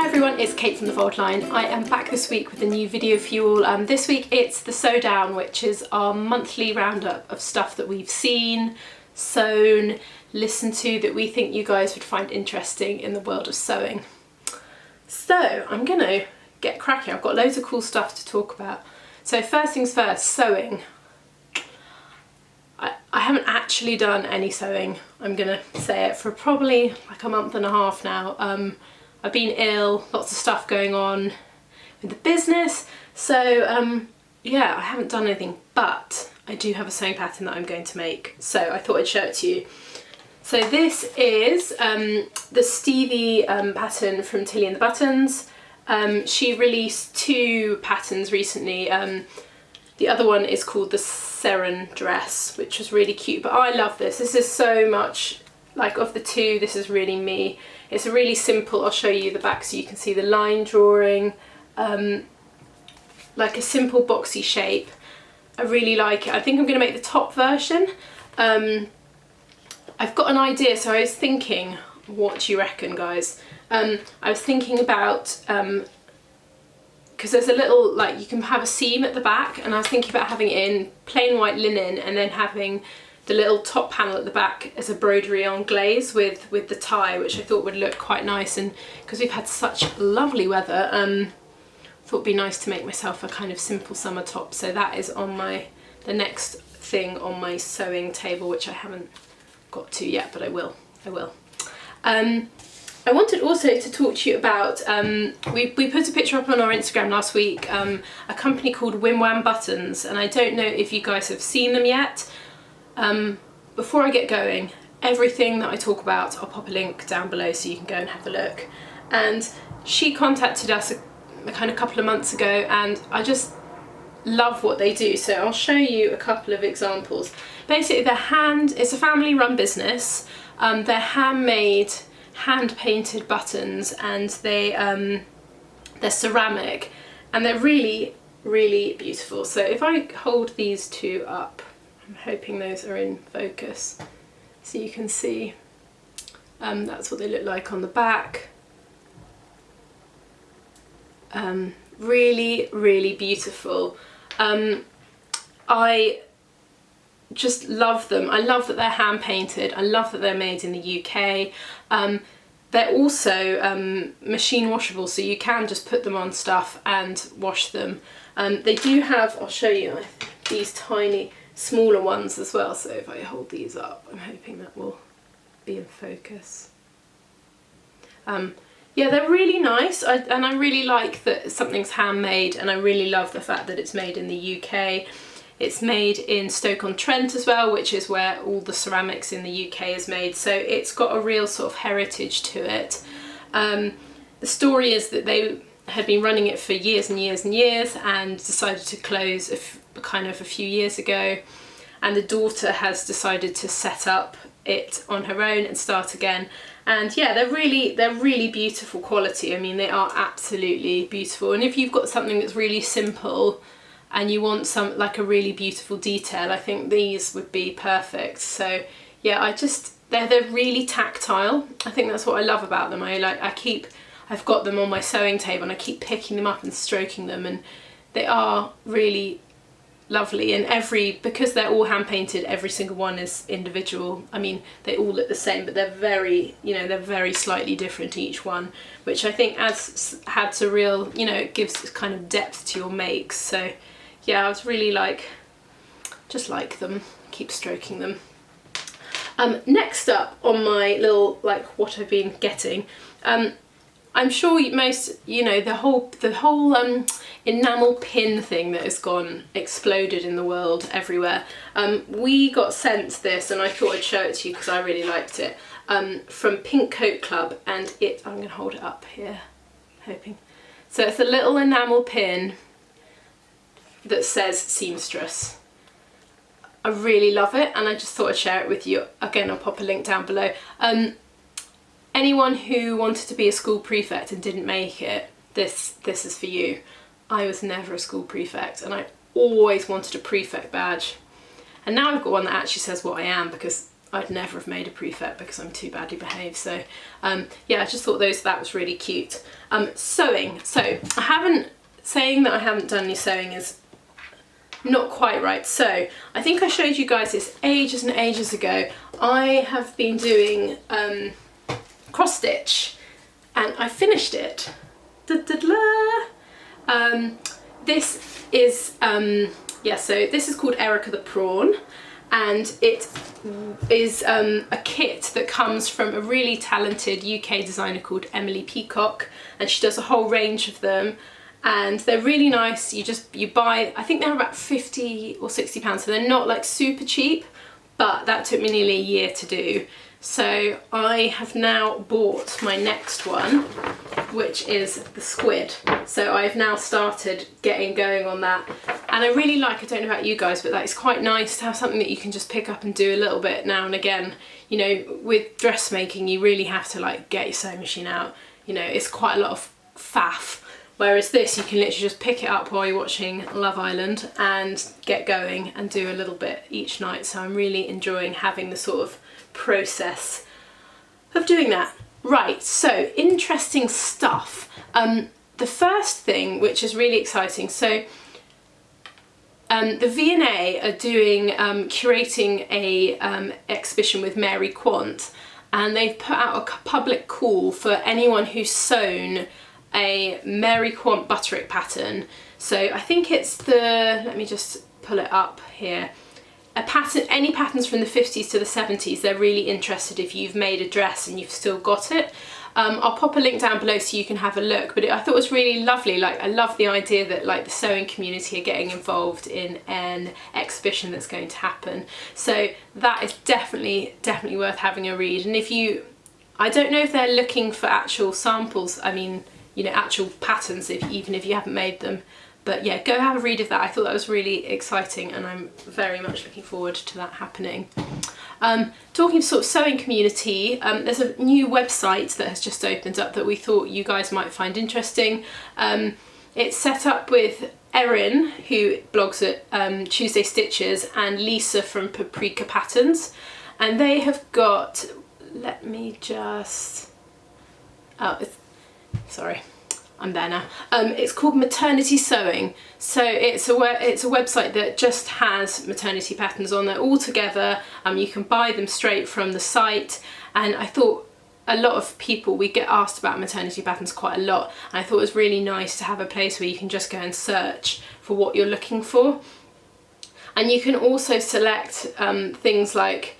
Hi everyone, it's Kate from the Fold Line. I am back this week with a new video for you all. This week it's the Sew Down, which is our monthly roundup of stuff that we've seen, sewn, listened to, that we think you guys would find interesting in the world of sewing. So I'm gonna get cracking. I've got loads of cool stuff to talk about. So first things first, sewing. I haven't actually done any sewing, I'm gonna say it, for probably like a month and a half now. I've been ill, lots of stuff going on with the business, so yeah, I haven't done anything, but I do have a sewing pattern that I'm going to make, so I thought I'd show it to you. So this is the Stevie pattern from Tilly and the Buttons. She released two patterns recently. The other one is called the Sewn dress, which was really cute, but I love this. This is so much, like, of the two, this is really me. It's a really simple, I'll show you the back so you can see the line drawing, like a simple boxy shape. I really like it. I think I'm going to make the top version. I've got an idea, so I was thinking, what do you reckon, guys? I was thinking about, because there's a little, like, you can have a seam at the back, and I was thinking about having it in plain white linen and then having the little top panel at the back as a broderie on glaze with the tie, which I thought would look quite nice. And because we've had such lovely weather, thought it'd be nice to make myself a kind of simple summer top. So that is on the next thing on my sewing table, which I haven't got to yet, but I will. I wanted also to talk to you about, we put a picture up on our Instagram last week, a company called Winworm Buttons, and I don't know if you guys have seen them yet. Before I get going, everything that I talk about, I'll pop a link down below so you can go and have a look. And she contacted us a couple of months ago, and I just love what they do. So I'll show you a couple of examples. Basically, it's a family-run business. They're handmade, hand-painted buttons, and they're ceramic, and they're really, really beautiful. So if I hold these two up, I'm hoping those are in focus so you can see. That's what they look like on the back. Really, really beautiful. I just love them. I love that they're hand painted. I love that they're made in the UK. They're also machine washable, so you can just put them on stuff and wash them. They do have, I'll show you, these tiny smaller ones as well. So if I hold these up, I'm hoping that will be in focus. Yeah, they're really nice, and I really like that something's handmade, and I really love the fact that it's made in the UK. It's made in Stoke-on-Trent as well, which is where all the ceramics in the UK is made, so it's got a real sort of heritage to it. The story is that they had been running it for years and years and years and decided to close a few years ago, and the daughter has decided to set up it on her own and start again. And yeah, they're really beautiful quality. I mean, they are absolutely beautiful. And if you've got something that's really simple and you want like a really beautiful detail, I think these would be perfect. So yeah, they're really tactile. I think that's what I love about them. I've got them on my sewing table and I keep picking them up and stroking them, and they are really lovely. And because they're all hand painted, every single one is individual. I mean, they all look the same, but they're very slightly different each one, which I think adds a real, it gives kind of depth to your makes. So yeah, I was really just like them, keep stroking them. Next up on my little, what I've been getting, I'm sure most, the whole enamel pin thing that has exploded in the world everywhere. We got sent this, and I thought I'd show it to you because I really liked it, from Pink Coat Club, and I'm going to hold it up here, hoping. So it's a little enamel pin that says seamstress. I really love it, and I just thought I'd share it with you. Again, I'll pop a link down below. Anyone who wanted to be a school prefect and didn't make it, this is for you. I was never a school prefect, and I always wanted a prefect badge. And now I've got one that actually says what I am, because I'd never have made a prefab because I'm too badly behaved. So yeah, I just thought that was really cute. Sewing. So saying that I haven't done any sewing is not quite right. So I think I showed you guys this ages and ages ago. I have been doing cross stitch and I finished it. This is so this is called Erica the Prawn, and it is a kit that comes from a really talented UK designer called Emily Peacock, and she does a whole range of them, and they're really nice. You buy, I think they're about 50 or 60 pounds, so they're not like super cheap, but that took me nearly a year to do. So I have now bought my next one, which is the squid. So I've now started getting going on that, and I really like, I don't know about you guys, but it's quite nice to have something that you can just pick up and do a little bit now and again. You know, with dressmaking, you really have to like get your sewing machine out. You know, it's quite a lot of faff. Whereas this, you can literally just pick it up while you're watching Love Island and get going and do a little bit each night. So I'm really enjoying having the sort of process of doing that. Right, so interesting stuff. The first thing, which is really exciting, so the V&A are doing, curating a exhibition with Mary Quant, and they've put out a public call for anyone who's sewn a Mary Quant Butterick pattern. So I think it's let me just pull it up here. A pattern, any patterns from the 50s to the 70s, they're really interested if you've made a dress and you've still got it. I'll pop a link down below so you can have a look, but I thought it was really lovely. Like, I love the idea that like the sewing community are getting involved in an exhibition that's going to happen. So that is definitely worth having a read. And I don't know if they're looking for actual samples, I mean, you know, actual patterns, even if you haven't made them. But yeah, go have a read of that. I thought that was really exciting, and I'm very much looking forward to that happening. Talking of sort of sewing community, there's a new website that has just opened up that we thought you guys might find interesting. It's set up with Erin, who blogs at Tuesday Stitches, and Lisa from Paprika Patterns, and they have got, let me just, sorry, I'm there now. It's called Maternity Sewing. So it's a website that just has maternity patterns on there all together. You can buy them straight from the site, and I thought a lot of people, we get asked about maternity patterns quite a lot, and I thought it was really nice to have a place where you can just go and search for what you're looking for. And you can also select things like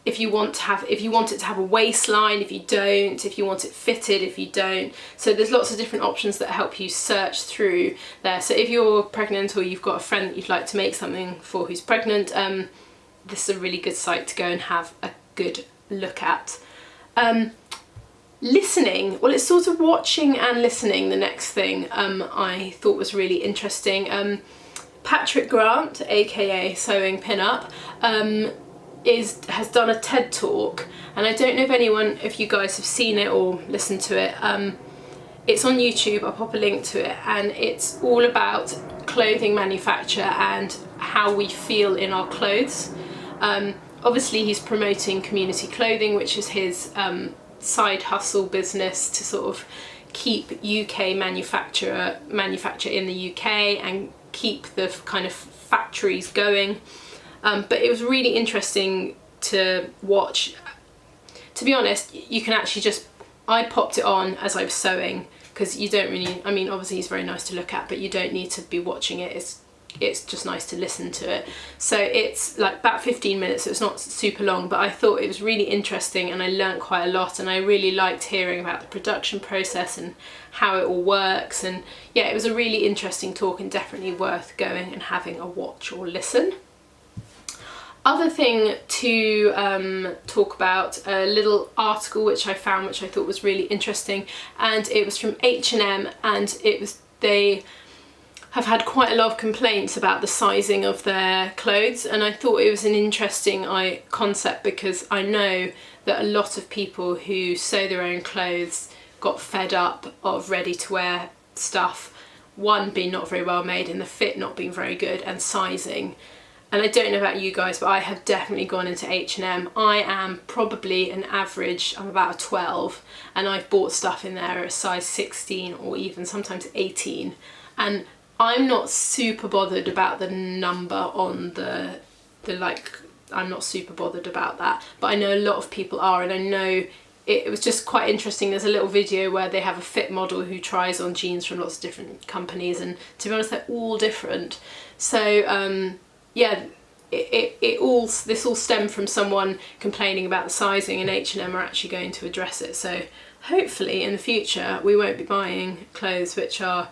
if you want it to have a waistline, if you don't, if you want it fitted, if you don't. So there's lots of different options that help you search through there. So if you're pregnant or you've got a friend that you'd like to make something for who's pregnant, this is a really good site to go and have a good look at. Listening, well, it's sort of watching and listening, the next thing I thought was really interesting. Patrick Grant, aka Sewing Pinup, has done a TED talk, and I don't know if you guys have seen it or listened to it. It's on YouTube, I'll pop a link to it, and it's all about clothing manufacture and how we feel in our clothes. Obviously he's promoting community clothing, which is his side hustle business to sort of keep UK manufacture in the UK and keep the kind of factories going. But it was really interesting to watch. To be honest, you can actually I popped it on as I was sewing, because you don't really, I mean, obviously it's very nice to look at, but you don't need to be watching it. It's just nice to listen to it. So it's like about 15 minutes, so it's not super long, but I thought it was really interesting and I learnt quite a lot, and I really liked hearing about the production process and how it all works. And yeah, it was a really interesting talk and definitely worth going and having a watch or listen. Other thing to talk about, a little article which I found, which I thought was really interesting, and it was from H&M, and they have had quite a lot of complaints about the sizing of their clothes, and I thought it was an interesting concept, because I know that a lot of people who sew their own clothes got fed up of ready-to-wear stuff, one being not very well made and the fit not being very good, and sizing. And I don't know about you guys, but I have definitely gone into H&M. I am probably an average, I'm about a 12, and I've bought stuff in there at a size 16 or even sometimes 18. And I'm not super bothered about the number on the like, I'm not super bothered about that. But I know a lot of people are, and I know it was just quite interesting. There's a little video where they have a fit model who tries on jeans from lots of different companies, and to be honest, they're all different. So yeah, this all stemmed from someone complaining about the sizing, and H&M are actually going to address it. So hopefully in the future we won't be buying clothes which are,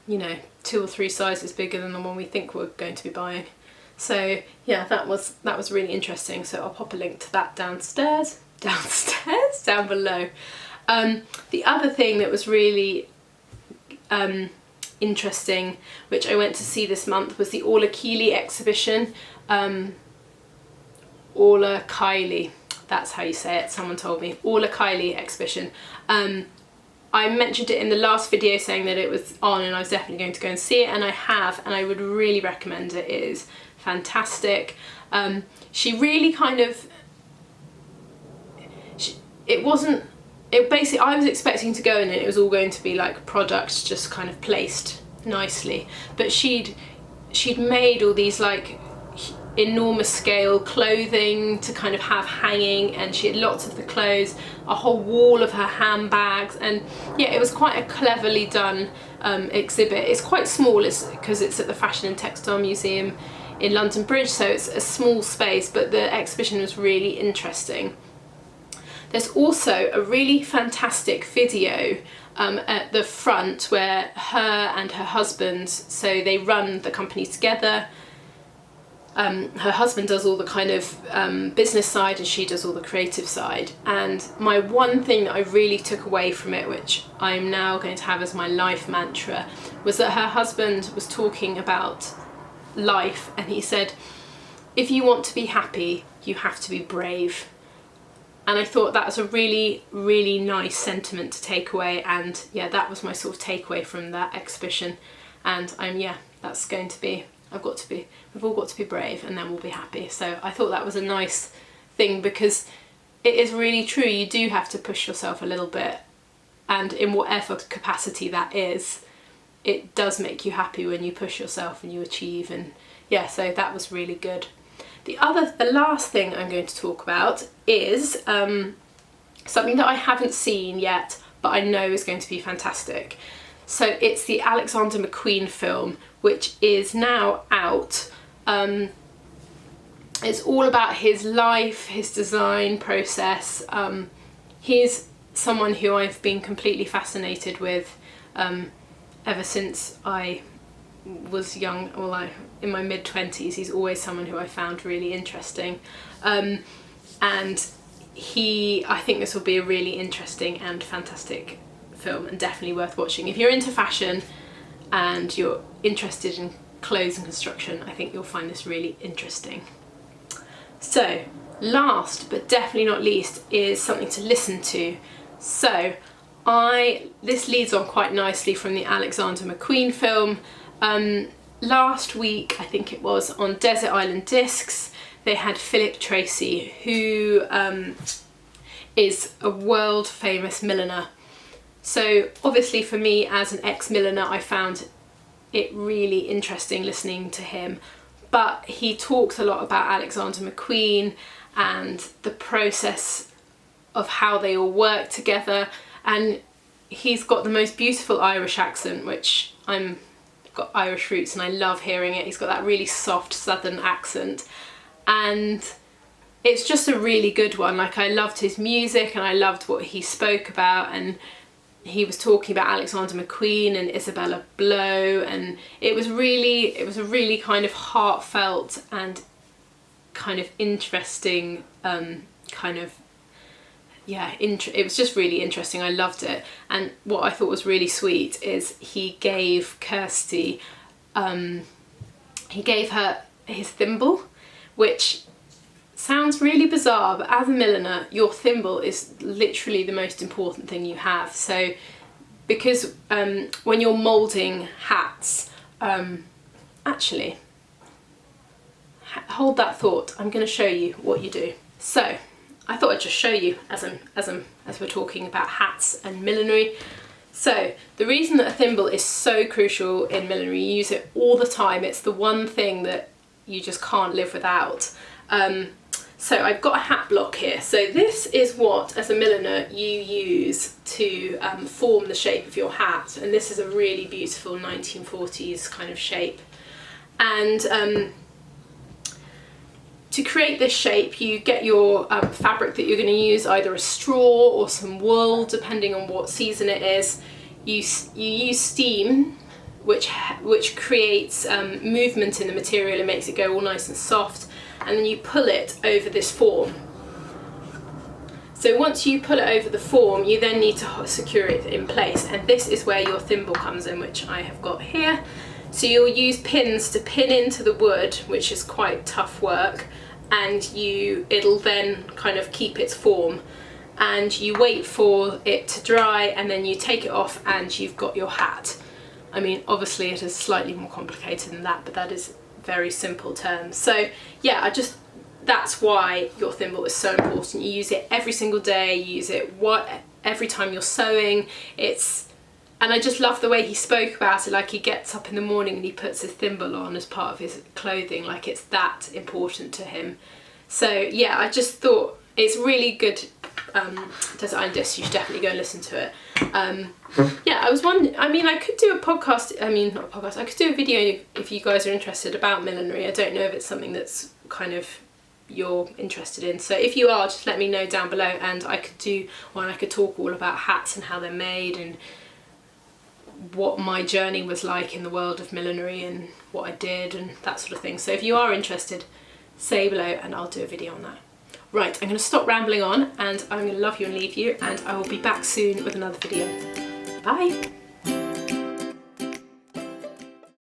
you know, 2 or 3 sizes bigger than the one we think we're going to be buying. So yeah, that was really interesting. So I'll pop a link to that down below. The other thing that was really interesting, which I went to see this month, was the Akili Exhibition. Akili, that's how you say it, someone told me. Akili Exhibition. I mentioned it in the last video saying that it was on, and I was definitely going to go and see it, and I have, and I would really recommend it. It is fantastic. She really kind of, basically, I was expecting to go in and it was all going to be like products just kind of placed nicely, but she'd made all these like enormous scale clothing to kind of have hanging, and she had lots of the clothes, a whole wall of her handbags, and yeah, it was quite a cleverly done exhibit. It's quite small, because it's at the Fashion and Textile Museum in London Bridge, so it's a small space, but the exhibition was really interesting. There's also a really fantastic video at the front where her and her husband, so they run the company together. Her husband does all the kind of business side and she does all the creative side. And my one thing that I really took away from it, which I'm now going to have as my life mantra, was that her husband was talking about life, and he said, if you want to be happy, you have to be brave. And I thought that was a really, really nice sentiment to take away, and yeah, that was my sort of takeaway from that exhibition. And that's going to be, we've all got to be brave, and then we'll be happy. So I thought that was a nice thing, because it is really true, you do have to push yourself a little bit, and in whatever capacity that is, it does make you happy when you push yourself and you achieve. And yeah, so that was really good. The last thing I'm going to talk about is something that I haven't seen yet, but I know is going to be fantastic. So it's the Alexander McQueen film, which is now out. It's all about his life, his design process. He's someone who I've been completely fascinated with ever since I was young, in my mid-20s. He's always someone who I found really interesting, and I think this will be a really interesting and fantastic film, and definitely worth watching. If you're into fashion and you're interested in clothes and construction, I think you'll find this really interesting. So last but definitely not least is something to listen to. So this leads on quite nicely from the Alexander McQueen film. Last week, I think it was, on Desert Island Discs, they had Philip Treacy, who is a world famous milliner. So obviously for me as an ex-milliner, I found it really interesting listening to him, but he talks a lot about Alexander McQueen and the process of how they all work together, and he's got the most beautiful Irish accent, which I've got Irish roots and I love hearing it. He's got that really soft southern accent, and it's just a really good one. Like, I loved his music and I loved what he spoke about, and he was talking about Alexander McQueen and Isabella Blow, and it was a really kind of heartfelt and kind of interesting it was just really interesting. I loved it. And what I thought was really sweet is he gave Kirsty, he gave her his thimble, which sounds really bizarre, but as a milliner, your thimble is literally the most important thing you have. So because when you're moulding hats, actually, hold that thought. I'm going to show you what you do. So I thought I'd just show you as we're talking about hats and millinery. So the reason that a thimble is so crucial in millinery, you use it all the time. It's the one thing that you just can't live without. So I've got a hat block here. So this is what, as a milliner, you use to form the shape of your hat. And this is a really beautiful 1940s kind of shape. And to create this shape, you get your fabric that you're going to use, either a straw or some wool, depending on what season it is. You use steam, which creates movement in the material and makes it go all nice and soft. And then you pull it over this form. So once you pull it over the form, you then need to secure it in place, and this is where your thimble comes in, which I have got here. So you'll use pins to pin into the wood, which is quite tough work, and it'll then kind of keep its form, and you wait for it to dry, and then you take it off and you've got your hat. I mean, obviously it is slightly more complicated than that, but that is very simple terms. So yeah, that's why your thimble is so important. You use it every single day, you use it every time you're sewing. And I just love the way he spoke about it, like he gets up in the morning and he puts his thimble on as part of his clothing, like it's that important to him. So yeah, I just thought it's really good design disc. You should definitely go and listen to it. Yeah, I was wondering, I mean, I could do a podcast, not a podcast, I could do a video if you guys are interested about millinery. I don't know if it's something that's kind of you're interested in. So if you are, just let me know down below, and I could do one. I could talk all about hats and how they're made and what my journey was like in the world of millinery and what I did and that sort of thing. So if you are interested, say below and I'll do a video on that. Right, I'm going to stop rambling on, and I'm going to love you and leave you, and I will be back soon with another video. Bye!